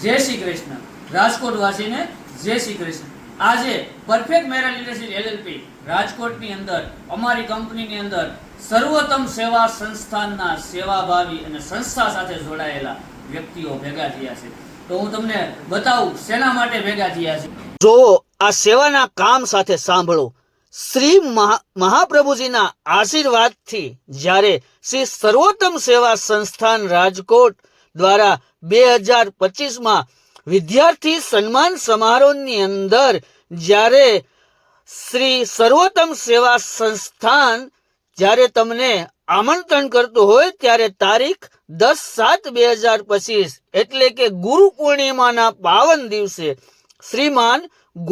જય શ્રી કૃષ્ણ. રાજકોટ વાસીને જય શ્રી કૃષ્ણ. આજે પરફેક્ટ મેરા લીડરશીપ LLP રાજકોટની અંદર અમારી કંપનીની અંદર સર્વોત્તમ સેવા સંસ્થાનના સેવાભાવી અને સંસ્થા સાથે જોડાયેલા વ્યક્તિઓ ભેગા થયા છે. તો હું તમને બતાવું શેના માટે ભેગા થયા છે. જો આ સેવાના કામ સાથે સાંભળો. શ્રી મહાપ્રભુજીના આશીર્વાદથી જ્યારે શ્રી સર્વોત્તમ સેવા સંસ્થાન રાજકોટ દ્વારા 2025માં વિદ્યાર્થી સન્માન સમારોહની અંદર જ્યારે શ્રી સર્વોત્તમ સેવા સંસ્થાન જ્યારે તમને આમંત્રણ કરતું હોય ત્યારે તારીખ 10/7/2025 એટલે કે ગુરુ પૂર્ણિમાના પાવન દિવસે શ્રીમાન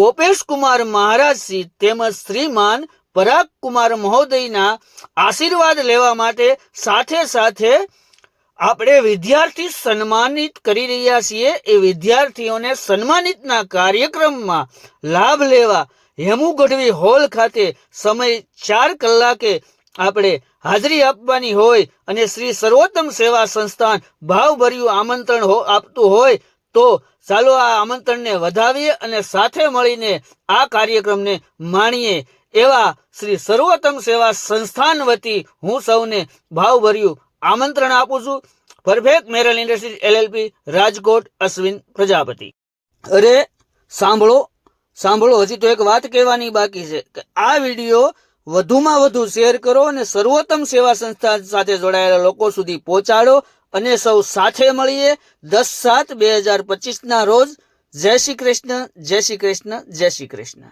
ગોપેશ કુમાર મહારાજશ્રી તેમજ શ્રીમાન પરાગ કુમાર મહોદયના આશીર્વાદ લેવા માટે સાથે સાથે આપણે વિદ્યાર્થી સન્માનિત કરી રહ્યા છીએ. એ વિદ્યાર્થીઓને સન્માનિતના કાર્યક્રમમાં લાભ લેવા હેમુ ગઢવી હોલ ખાતે સમય 4 કલાકે આપણે હાજરી આપવાની હોય અને શ્રી સર્વોત્તમ સેવા સંસ્થાન ભાવભર્યું આમંત્રણ આપતું હોય તો ચાલો આ આમંત્રણને વધાવીએ અને સાથે મળીને આ કાર્યક્રમને માણીએ એવા શ્રી સર્વોત્તમ સેવા સંસ્થાન વતી હું સૌને ભાવભર્યું આમંત્રણ આપું છું. પરફેક્ટ મેરલ ઇન્ડસ્ટ્રીઝ LLP રાજકોટ અશ્વિન પ્રજાપતિ. અરે સાંભળો હજી તો એક વાત કહેવાની બાકી છે કે આ વિડીયો વધુમાં વધુ શેર કરો અને સર્વોત્તમ સેવા સંસ્થા સાથે જોડાયેલા લોકો સુધી પહોંચાડો અને સૌ સાથે મળીએ 10/7/2025 રોજ. જય શ્રી કૃષ્ણ, જય શ્રી કૃષ્ણ, જય શ્રી કૃષ્ણ.